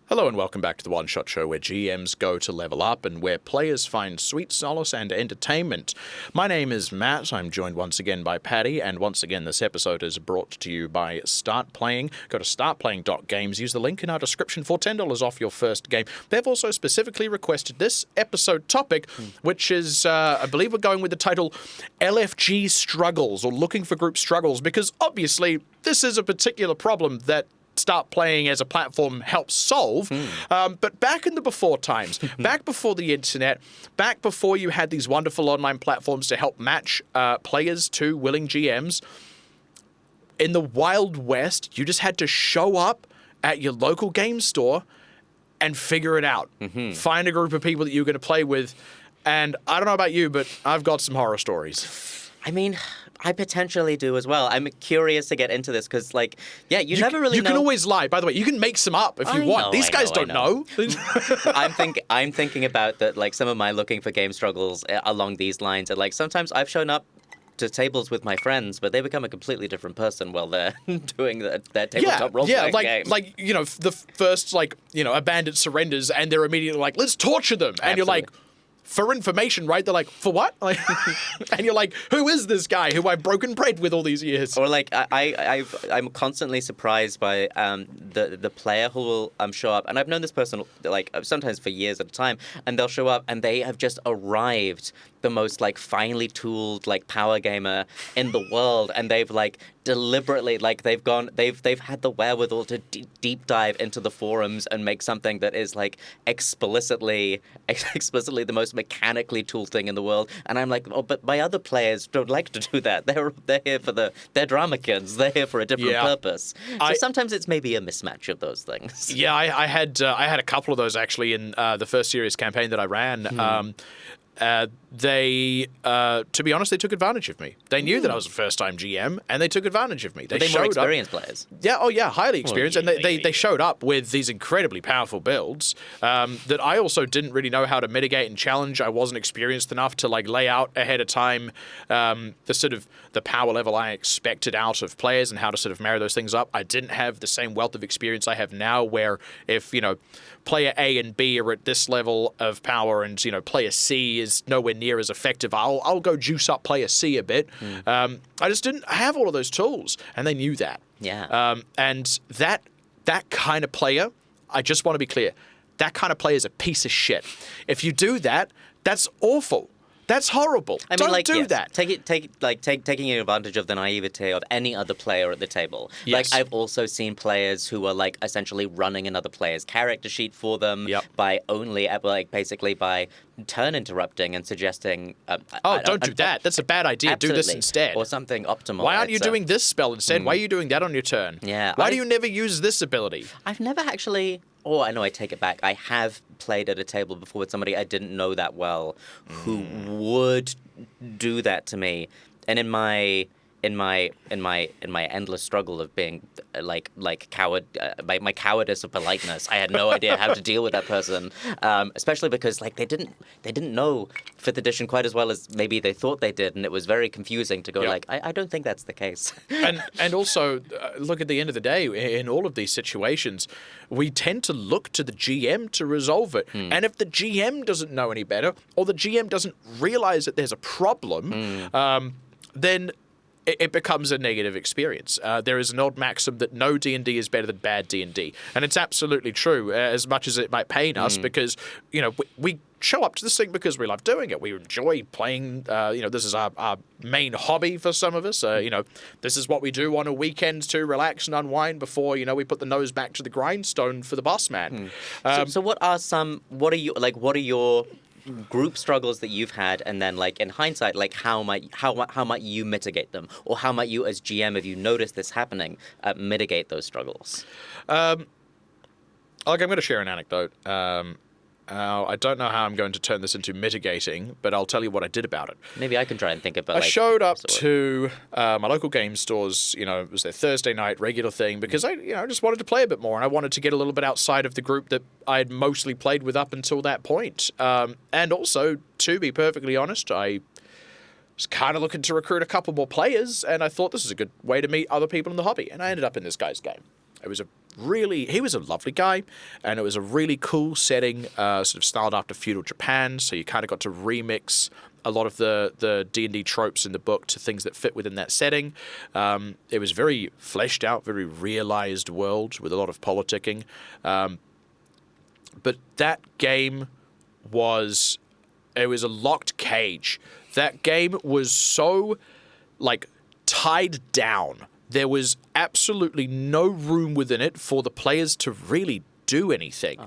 Hello and welcome back to the One Shot Show, where GMs go to level up and where players find sweet solace and entertainment. My name is Matt. I'm joined once again by Paddy, and once again this episode is brought to you by Start Playing. Go to startplaying.games. Use the link in our description for $10 off your first game. They've also specifically requested this episode topic, which is, I believe we're going with the title LFG Struggles, or Looking for Group Struggles, because obviously this is a particular problem that Start Playing as a platform helps solve. But back in the before times, back before the internet, back before you had these wonderful online platforms to help match players to willing GMs, in the Wild West, you just had to show up at your local game store and figure it out. Find a group of people that you're going to play with. And I don't know about you, but I've got some horror stories. I mean, I potentially do as well. I'm curious to get into this because, you never really know. You can always lie. By the way, you can make some up if you want. These guys don't know. I'm thinking about that. Some of my looking for game struggles along these lines, and sometimes I've shown up to tables with my friends, but they become a completely different person while they're doing their tabletop role-playing game. The first a bandit surrenders and they're immediately like, let's torture them, and you're like, for information, right? They're like, for what? And you're like, who is this guy who I've broken bread with all these years? Or I'm constantly surprised by the player who will show up, and I've known this person sometimes for years at a time, and they'll show up and they have just arrived the most finely tooled power gamer in the world, and they've deliberately they've had the wherewithal to deep dive into the forums and make something that is explicitly the most mechanically tooled thing in the world. And I'm like, oh, but my other players don't like to do that. They're here for they're drama kids. They're here for a different purpose. So sometimes it's maybe a mismatch of those things. Yeah, I had a couple of those actually in the first serious campaign that I ran. They, to be honest, they took advantage of me. They knew that I was a first-time GM, and they took advantage of me. Were they more experienced players? Yeah, highly experienced, and they showed up with these incredibly powerful builds that I also didn't really know how to mitigate and challenge. I wasn't experienced enough to lay out ahead of time the power level I expected out of players and how to sort of marry those things up. I didn't have the same wealth of experience I have now, where if player A and B are at this level of power and player C is nowhere near as effective, I'll go juice up player C a bit. I just didn't have all of those tools, and they knew that. Yeah. And that kind of player, I just want to be clear, that kind of player is a piece of shit. If you do that, that's awful. That's horrible. Don't do that. Taking advantage of the naivete of any other player at the table. Yes. I've also seen players who are essentially running another player's character sheet for them by only basically by turn interrupting and suggesting. Don't do that. That's a bad idea. Absolutely. Do this instead. Or something optimal. Why aren't you doing this spell instead? Why are you doing that on your turn? Yeah. Why do you never use this ability? I've never actually. Oh, I know, I take it back. I have played at a table before with somebody I didn't know that well who would do that to me. And in my endless struggle of being coward, my cowardice of politeness, I had no idea how to deal with that person, especially because they didn't know 5th edition quite as well as maybe they thought they did, and it was very confusing to go I don't think that's the case. and also look, at the end of the day, in all of these situations, we tend to look to the GM to resolve it. And if the GM doesn't know any better, or the GM doesn't realize that there's a problem, then it becomes a negative experience. There is an old maxim that no D&D is better than bad D&D. And it's absolutely true, as much as it might pain us, because, we show up to this thing because we love doing it. We enjoy playing, this is our main hobby for some of us. This is what we do on a weekend to relax and unwind before, we put the nose back to the grindstone for the boss man. So what are your group struggles that you've had, and then in hindsight, how might you mitigate them, or how might you as GM, if you notice this happening, mitigate those struggles? I'm going to share an anecdote. I don't know how I'm going to turn this into mitigating, but I'll tell you what I did about it. Maybe I can try and think of it. I showed up to my local game stores, it was their Thursday night regular thing, because I just wanted to play a bit more, and I wanted to get a little bit outside of the group that I had mostly played with up until that point. And also, to be perfectly honest, I was kind of looking to recruit a couple more players, and I thought this is a good way to meet other people in the hobby, and I ended up in this guy's game. It was a he was a lovely guy, and it was a really cool setting, sort of styled after feudal Japan. So you kind of got to remix a lot of the D&D tropes in the book to things that fit within that setting. It was very fleshed out, very realized world with a lot of politicking. But that game was a locked cage. That game was so, like, tied down. There was absolutely no room within it for the players to really do anything.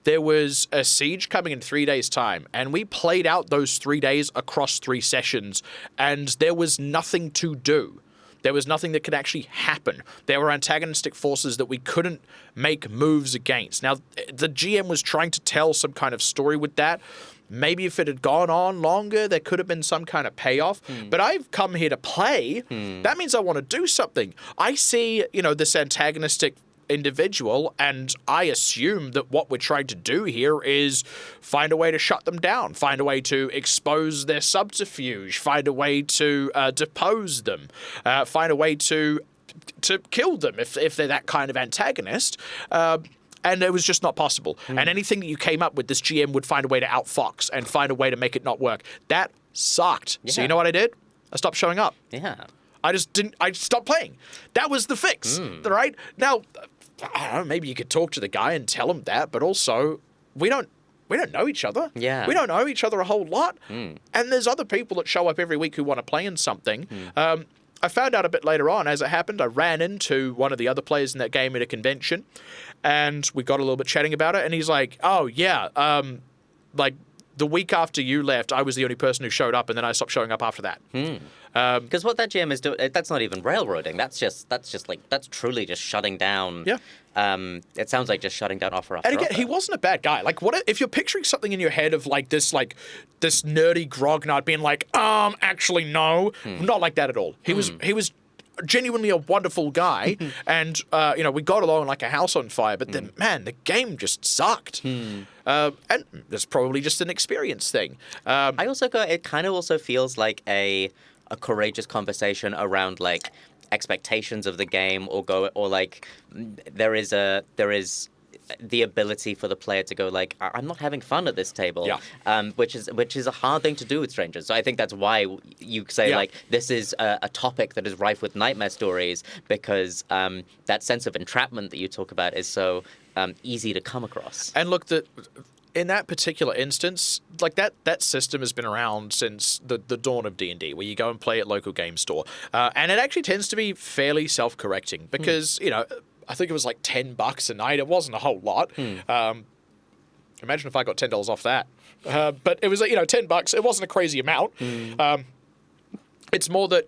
There was a siege coming in 3 days' time, and we played out those 3 days across 3 sessions, and there was nothing to do. There was nothing that could actually happen. There were antagonistic forces that we couldn't make moves against. Now, the GM was trying to tell some kind of story with that. Maybe if it had gone on longer, there could have been some kind of payoff. But I've come here to play. That means I want to do something. I see, this antagonistic individual, and I assume that what we're trying to do here is find a way to shut them down, find a way to expose their subterfuge, find a way to depose them, find a way to kill them if they're that kind of antagonist. And it was just not possible. And anything that you came up with, this GM would find a way to outfox and find a way to make it not work. That sucked. Yeah. So you know what I did? I stopped showing up. Yeah. I stopped playing. That was the fix, right? Now, I don't know, maybe you could talk to the guy and tell him that, but also, we don't know each other. Yeah. We don't know each other a whole lot. And there's other people that show up every week who want to play in something. I found out a bit later on, as it happened, I ran into one of the other players in that game at a convention, and we got a little bit chatting about it, and he's like, oh, yeah, like, the week after you left, I was the only person who showed up, and then I stopped showing up after that. Because what that GM is doing, that's not even railroading. That's truly just shutting down. Yeah. It sounds like just shutting down offer after And again, offer. he wasn't a bad guy. Like, what if you're picturing something in your head of this nerdy grognard being like, actually no, not like that at all. He was genuinely a wonderful guy, and we got along like a house on fire. But then, man, the game just sucked. And that's probably just an experience thing. It kind of also feels like a courageous conversation around like expectations of the game, there is the ability for the player to go like, I'm not having fun at this table, which is a hard thing to do with strangers. So I think that's why you say like this is a topic that is rife with nightmare stories, because that sense of entrapment that you talk about is so easy to come across. And look, in that particular instance, like that system has been around since the dawn of D&D, where you go and play at local game store, and it actually tends to be fairly self-correcting because I think it was like $10 a night. It wasn't a whole lot. Imagine if I got $10 off that. But it was $10. It wasn't a crazy amount. It's more that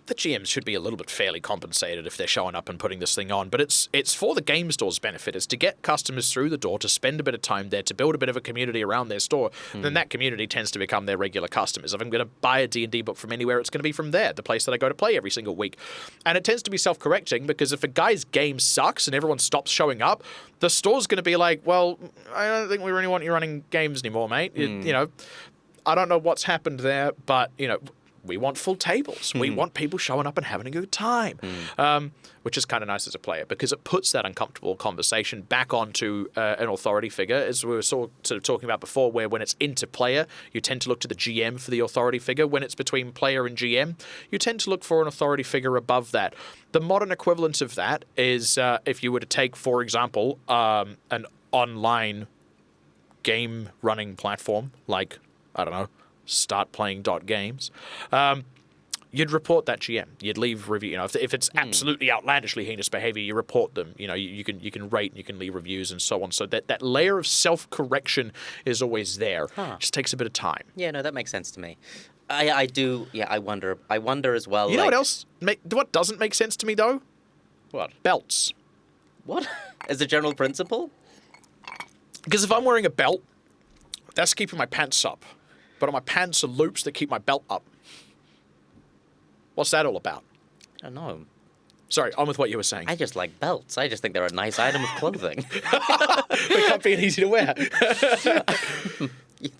the GMs should be a little bit fairly compensated if they're showing up and putting this thing on. But it's for the game store's benefit. It's to get customers through the door, to spend a bit of time there, to build a bit of a community around their store. Then that community tends to become their regular customers. If I'm going to buy a D&D book from anywhere, it's going to be from there, the place that I go to play every single week. And it tends to be self-correcting, because if a guy's game sucks and everyone stops showing up, the store's going to be like, well, I don't think we really want you running games anymore, mate. I don't know what's happened there, but, we want full tables. We want people showing up and having a good time, which is kind of nice as a player, because it puts that uncomfortable conversation back onto an authority figure, as we were sort of talking about before, where when it's inter-player, you tend to look to the GM for the authority figure. When it's between player and GM, you tend to look for an authority figure above that. The modern equivalent of that is if you were to take, for example, an online game running platform like, I don't know, startplaying.games, you'd report that GM. You'd leave review. If it's absolutely outlandishly heinous behavior, you report them. You can rate and you can leave reviews and so on. So that layer of self-correction is always there. It just takes a bit of time. Yeah, no, that makes sense to me. I do. Yeah, I wonder as well. You know what else? What doesn't make sense to me though? What? Belts. What? As a general principle? Because if I'm wearing a belt, that's keeping my pants up. But on my pants are loops that keep my belt up. What's that all about? I don't know. Sorry, on with what you were saying. I just like belts. I just think they're a nice item of clothing. They can't be easy to wear.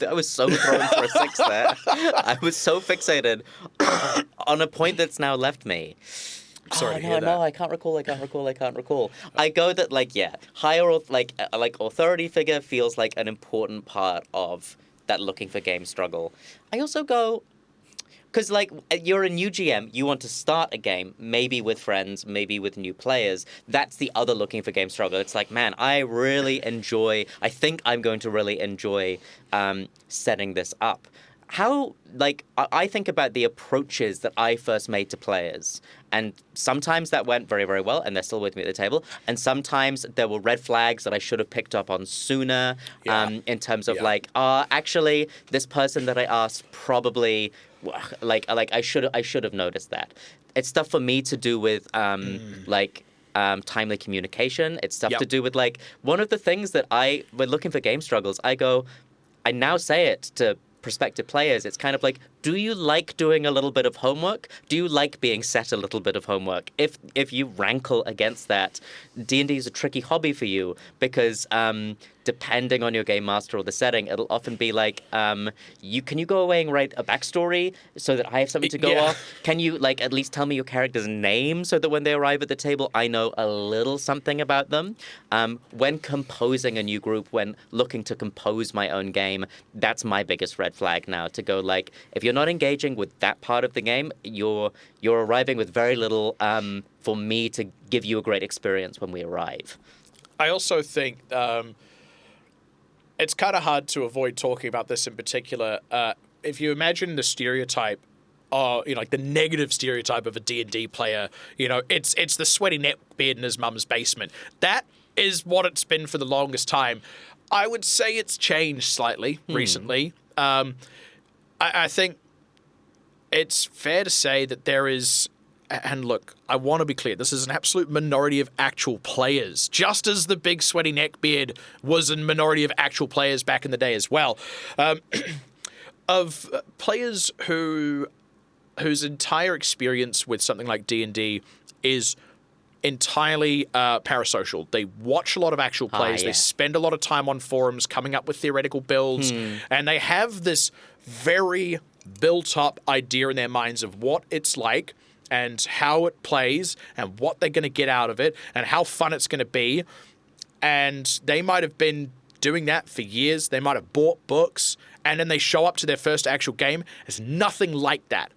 I was so thrown for a six there. I was so fixated on a point that's now left me. sorry to hear that. No, I can't recall. I go that, like, yeah, higher, like authority figure feels like an important part of that looking for game struggle. I also go, because, like, you're a new GM, you want to start a game, maybe with friends, maybe with new players. That's the other looking for game struggle. It's like, man, I think I'm going to really enjoy setting this up. I think about the approaches that I first made to players. And sometimes that went very, very well, and they're still with me at the table. And sometimes there were red flags that I should have picked up on sooner, in terms of actually, this person that I asked probably, I should have noticed that. It's stuff for me to do with timely communication. It's stuff to do with, like, one of the things that when looking for game struggles, I now say it to prospective players. It's kind of like, do you like doing a little bit of homework? Do you like being set a little bit of homework? If you rankle against that, D&D is a tricky hobby for you because depending on your game master or the setting, it'll often be like, can you go away and write a backstory so that I have something to go off? Can you, like, at least tell me your character's name so that when they arrive at the table, I know a little something about them? When composing a new group, when looking to compose my own game, that's my biggest red flag now, to go, like, if you're not engaging with that part of the game, you're arriving with very little for me to give you a great experience when we arrive. I also think it's kind of hard to avoid talking about this in particular. If you imagine the stereotype, like the negative stereotype of a D&D player, it's the sweaty neckbeard in his mum's basement. That is what it's been for the longest time. I would say it's changed slightly recently. I think it's fair to say that there is, and look, I want to be clear, this is an absolute minority of actual players, just as the big sweaty neckbeard was a minority of actual players back in the day as well, of players whose entire experience with something like D&D is entirely parasocial. They watch a lot of actual plays. They spend a lot of time on forums coming up with theoretical builds, and they have this very built-up idea in their minds of what it's like and how it plays and what they're going to get out of it and how fun it's going to be. And they might have been doing that for years. They might have bought books, and then they show up to their first actual game. It's nothing like that.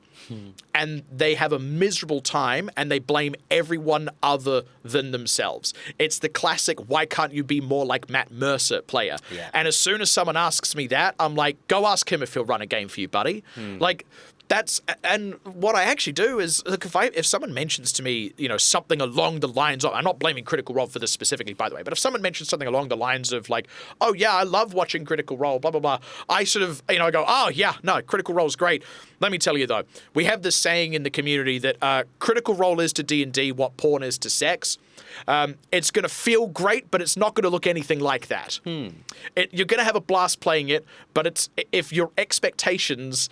And they have a miserable time, and they blame everyone other than themselves. It's the classic, why can't you be more like Matt Mercer player? Yeah. And as soon as someone asks me that, I'm like, go ask him if he'll run a game for you, buddy. Like, and what I actually do is, look, if someone mentions to me, something along the lines of, I'm not blaming Critical Role for this specifically, by the way, but if someone mentions something along the lines of, like, oh yeah, I love watching Critical Role, blah, blah, blah, I sort of, I go, oh yeah, no, Critical Role's great. Let me tell you though, we have this saying in the community that Critical Role is to D&D what porn is to sex. It's going to feel great, but it's not going to look anything like that. You're going to have a blast playing it, but if your expectations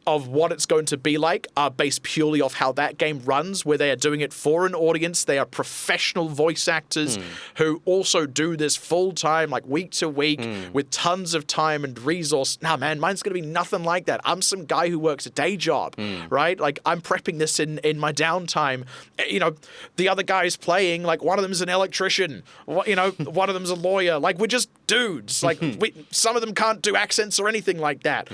of what it's going to be like are based purely off how that game runs, where they are doing it for an audience. They are professional voice actors who also do this full-time, like week to week, with tons of time and resource. Nah, man, mine's going to be nothing like that. I'm some guy who works a day job, right? Like, I'm prepping this in my downtime. The other guys playing, like, one of them's an electrician. One of them's a lawyer. Like, we're just dudes. Like, some of them can't do accents or anything like that.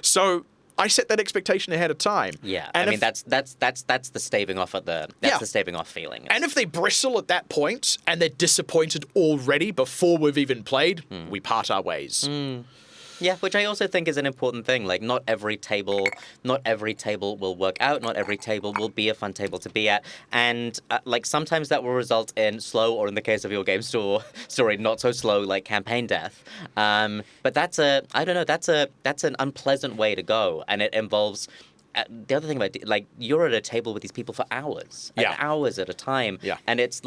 So I set that expectation ahead of time. Yeah, and that's the staving off the staving off feeling. And if they bristle at that point and they're disappointed already before we've even played, we part our ways. Yeah, which I also think is an important thing. Like, not every table will work out. Not every table will be a fun table to be at. And sometimes that will result in slow, or in the case of your game story, not so slow, like campaign death. But that's an unpleasant way to go, and it involves. The other thing about you're at a table with these people for hours, hours at a time, and it's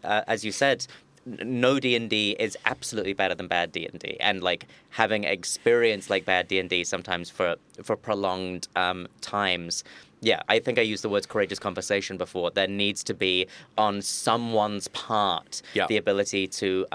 as you said. No D&D is absolutely better than bad D&D, and having experience like bad D&D sometimes for prolonged times Yeah, I think I used the words courageous conversation before. There needs to be, on someone's part, the ability to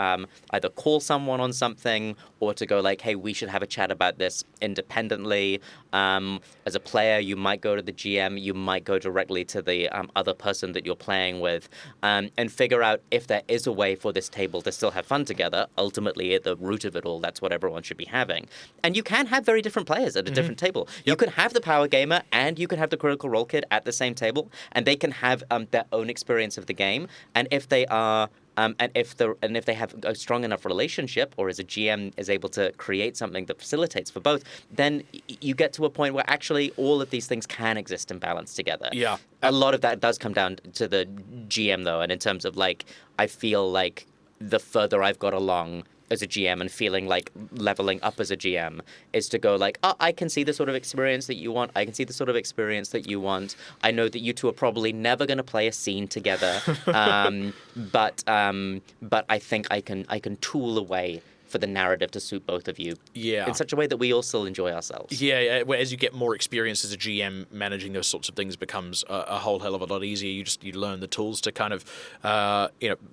either call someone on something or to go like, hey, we should have a chat about this independently. As a player, you might go to the GM, you might go directly to the other person that you're playing with, and figure out if there is a way for this table to still have fun together. Ultimately, at the root of it all, that's what everyone should be having. And you can have very different players at a different table. You can have the power gamer and you can have the critical role kid at the same table, and they can have their own experience of the game. And if they are and if they have a strong enough relationship, or as a GM is able to create something that facilitates for both, then you get to a point where actually all of these things can exist in balance together. Yeah. A lot of that does come down to the GM though, and in terms of like, I feel like the further I've got along as a GM and feeling like leveling up as a GM is to go like, oh, I can see the sort of experience that you want. I can see the sort of experience that you want. I know that you two are probably never going to play a scene together, but I think I can tool a way for the narrative to suit both of you in such a way that we all still enjoy ourselves. Yeah, as you get more experience as a GM, managing those sorts of things becomes a whole hell of a lot easier. You learn the tools to kind of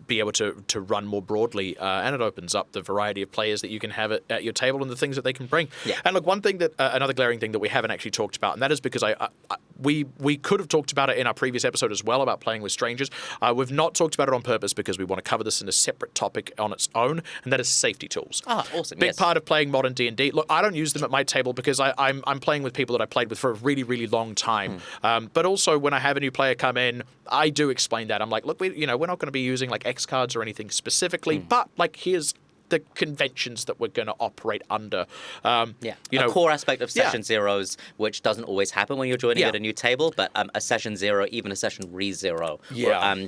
be able to run more broadly, and it opens up the variety of players that you can have at your table and the things that they can bring. Yeah. And look, one thing that another glaring thing that we haven't actually talked about, and that is because we could have talked about it in our previous episode as well about playing with strangers. We've not talked about it on purpose because we want to cover this in a separate topic on its own, and that is safety tools. Ah, awesome. Big part of playing modern D&D. Look, I don't use them at my table because I'm playing with people that I played with for a really, really long time. But also when I have a new player come in, I do explain that. I'm like, look, we're not going to be using like X cards or anything specifically, but like here's the conventions that we're going to operate under. A core aspect of session zeros, which doesn't always happen when you're joining at a new table, but a session zero, even a session re-zero,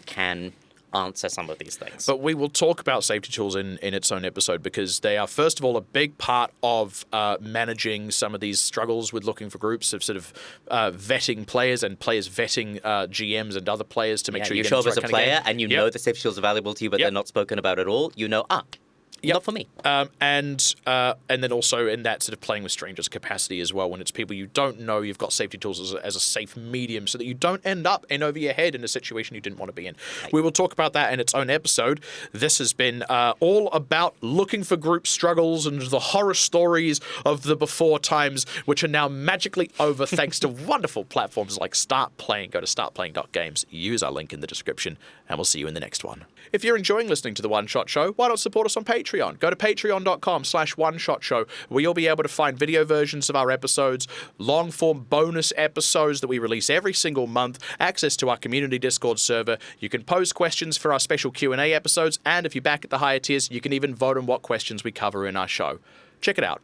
can answer some of these things. But we will talk about safety tools in its own episode because they are, first of all, a big part of managing some of these struggles with looking for groups, of sort of vetting players and players vetting GMs and other players to make sure you show up as a player and you know the safety tools are valuable to you, but they're not spoken about at all. You know, not for me. And then also in that sort of playing with strangers capacity as well, when it's people you don't know, you've got safety tools as a safe medium so that you don't end up in over your head in a situation you didn't want to be in. Right. We will talk about that in its own episode. This has been all about looking for group struggles and the horror stories of the before times, which are now magically over thanks to wonderful platforms like Start Playing. Go to startplaying.games, use our link in the description, and we'll see you in the next one. If you're enjoying listening to The One Shot Show, why not support us on Patreon? Go to patreon.com/OneShotShow, where you'll be able to find video versions of our episodes, long-form bonus episodes that we release every single month, access to our community Discord server. You can pose questions for our special Q&A episodes, and if you back at the higher tiers, you can even vote on what questions we cover in our show. Check it out.